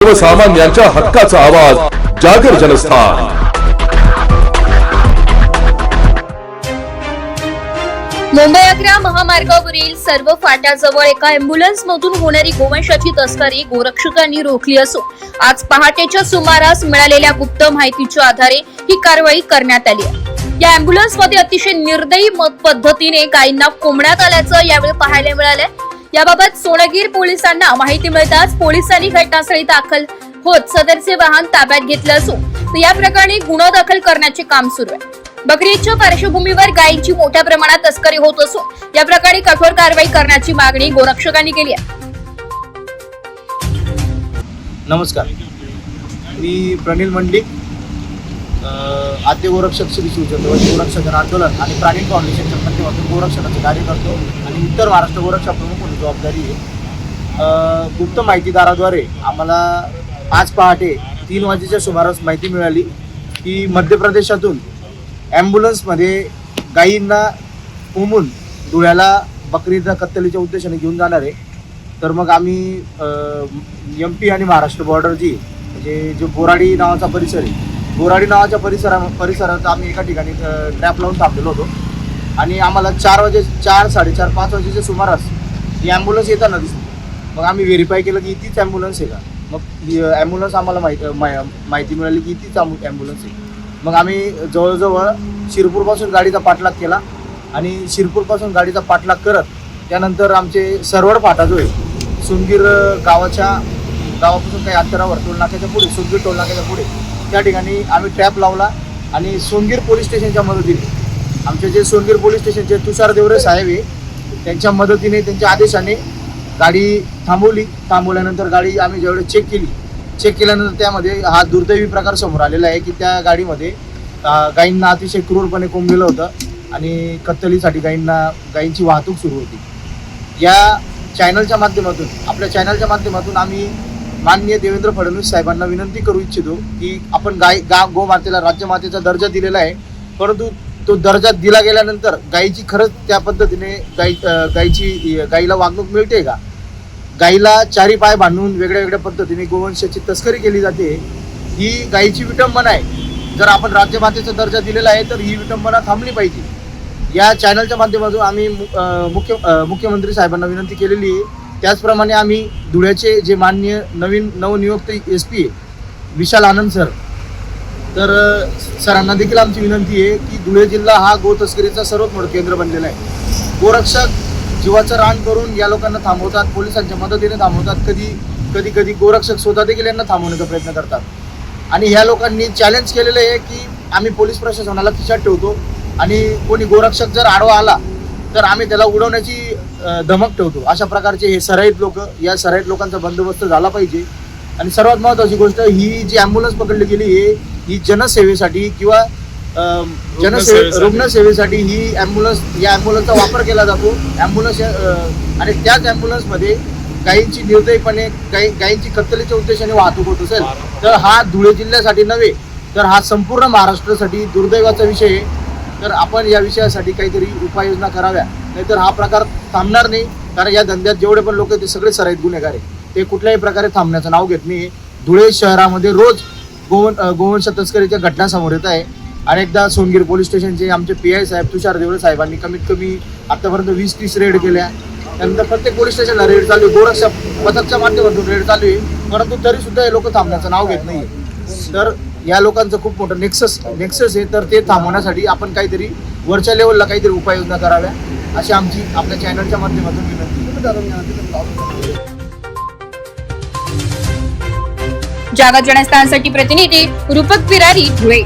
सर्वसामान्यांच्या हक्काचा आवाज जागर जनस्थान। मुंबई 11 महामार्गावरील सर्व फाट्याजवळ एका अँब्युलन्स मधून होणारी गोवंशाची तस्करी गोरक्षकांनी रोखली असून आज पहाटेच्या सुमारास मिळालेल्या गुप्त माहितीच्या आधारे ही कारवाई करण्यात आली आहे। या अँब्युलन्स मध्ये अतिशय निर्दयी पद्धतीने गायींना कोंबण्यात आल्याचं यावेळी पाहायला मिळालंय। याबाबत सोनगीर पोलिसांना माहिती मिळताच पोलिसांनी घटनास्थळी दाखल होत सदरचे वाहन ताब्यात घेतलं असून या प्रकरणी गुन्हा दाखल करण्याचे काम सुरू आहे। बकरी ईदच्या पार्श्वभूमीवर गायींची मोठ्या प्रमाणात तस्करी होत असून या प्रकरणी कठोर कारवाई करण्याची मागणी गोरक्षकांनी केली आहे। नमस्कार, मी प्रनिल मंडिक, आद्य गोरक्षक श्री शिवछत्रपती गोरक्षक आंदोलन आणि प्राणी फाउंडेशनच्या माध्यमातून गोरक्षणाचे कार्य करतो आणि उत्तर महाराष्ट्र गोरक्षा प्रमुख म्हणून जबाबदारी आहे। गुप्त माहितीदाराद्वारे आम्हाला आज पहाटे 3 वाजेच्या सुमारास माहिती मिळाली की मध्य प्रदेशातून ॲम्ब्युलन्समध्ये गायींना कोंबून धुळ्याला बकरीच्या कत्तलीच्या उद्देशाने घेऊन जाणार आहे। तर मग आम्ही MP आणि महाराष्ट्र बॉर्डर जी म्हणजे जो बोराडी नावाचा परिसर आहे, बोराडी नावाच्या परिसरात आम्ही एका ठिकाणी ट्रॅप लावून थांबलेलो होतो आणि आम्हाला 4:30 5 वाजेच्या सुमारास ही ॲम्ब्युलन्स येताना दिसली। मग आम्ही व्हेरीफाय केलं की तीच ॲम्ब्युलन्स आहे का। मग ही ॲम्ब्युलन्स आम्हाला माहिती मिळाली की तीच ॲम्ब्युलन्स आहे। मग आम्ही जवळजवळ शिरपूरपासून गाडीचा पाठलाग केला आणि शिरपूरपासून गाडीचा पाठलाग करत त्यानंतर आमचे सरवड फाटा जो आहे सोनगीर गावापासून काही अंतरावर टोलनाक्याच्या पुढे, सोनगीर टोलनाक्याच्या पुढे त्या ठिकाणी आम्ही ट्रॅप लावला आणि सोनगीर पोलीस स्टेशनच्या मदतीने आमचे जे सोनगीर पोलीस स्टेशनचे तुषार देवरे साहेब आहे त्यांच्या मदतीने, त्यांच्या आदेशाने गाडी थांबवल्यानंतर गाडी आम्ही ज्यावेळेस चेक केल्यानंतर त्यामध्ये हा दुर्दैवी प्रकार समोर आलेला आहे की त्या गाडीमध्ये गायींना अतिशय क्रूरपणे कोंबलेलं होतं आणि कत्तलीसाठी गायींची वाहतूक सुरू होती। या आपल्या चॅनलच्या माध्यमातून आम्ही माननीय देवेंद्र फडणवीस साहेबांना विनंती करू इच्छितो की आपण गोमातेला राज्यमातेचा दर्जा दिलेला आहे, परंतु तो दर्जा दिला गेल्यानंतर गायीची खरंच त्या पद्धतीने गायीला वागणूक मिळते का। गायीला 4 पाय बांधून वेगळ्या पद्धतीने गोवंशाची तस्करी केली जाते, ही गायीची विटंबना आहे। जर आपण राज्यमातेचा दर्जा दिलेला आहे तर ही विटंबना थांबली पाहिजे। या चॅनलच्या माध्यमातून आम्ही मुख्यमंत्री साहेबांना विनंती केलेली आहे। त्याचप्रमाणे आम्ही धुळ्याचे जे माननीय नवनियुक्त SP आहे विशाल आनंद सर, तर सरांना देखील आमची विनंती आहे की धुळे जिल्हा हा गो तस्करीचा सर्वात मोठं केंद्र बनलेला आहे। गोरक्षक जीवाचं रान करून या लोकांना थांबवतात, पोलिसांच्या मदतीने थांबवतात, कधी गोरक्षक स्वतः देखील यांना थांबवण्याचा प्रयत्न करतात आणि ह्या लोकांनी चॅलेंज केलेलं आहे की आम्ही पोलीस प्रशासनाला खिशात ठेवतो आणि कोणी गोरक्षक जर आडवा आला तर आम्ही त्याला उडवण्याची धमक ठेवतो। अशा प्रकारचे हे सराईत लोक, या सराईत लोकांचा बंदोबस्त झाला पाहिजे। आणि सर्वात महत्त्वाची गोष्ट, ही जी ॲम्ब्युलन्स पकडली गेली ही जनसेवेसाठी किंवा रुग्णसेवेसाठी या ॲम्ब्युलन्सचा वापर केला जातो। ॲम्ब्युलन्स आणि त्याच ॲम्ब्युलन्समध्ये गायींची निर्दयीपणे गायींची कत्तलीच्या उद्देशाने वाहतूक होत असेल तर हा धुळे जिल्ह्यासाठी नव्हे तर हा संपूर्ण महाराष्ट्रासाठी दुर्दैवाचा विषय आहे। तर आपण या विषयासाठी काहीतरी उपाययोजना कराव्या, नाहीतर हा प्रकार थांबणार नाही। कारण या धंद्यात जेवढे पण लोक ते सगळे सराईत गुन्हेगार आहे, ते कुठल्याही प्रकारे थांबण्याचं नाव घेत नाही। धुळे शहरामध्ये रोज गोवंश तस्करीच्या घटना समोर येत आहे। अनेकदा सोनगीर पोलीस स्टेशनचे आमचे PI साहेब तुषार देवरे साहेबांनी कमीत कमी आतापर्यंत 20-30 रेड केल्या। त्यानंतर प्रत्येक पोलीस स्टेशनला रेड चालू आहे, गोरक्षक पथकच्या माध्यमातून रेड चालू आहे, परंतु तरी सुद्धा हे लोक थांबण्याचं नाव घेत नाही। तर या लोकांचं खूप मोठं नेक्सस आहे, तर ते थांबवण्यासाठी आपण काहीतरी वरच्या लेवलला काहीतरी उपाययोजना कराव्या अशी आमची आपल्या चॅनलच्या माध्यमातून विनंती। जागर जनस्थानसाठी प्रतिनिधी रूपक बिरारी, धुळे।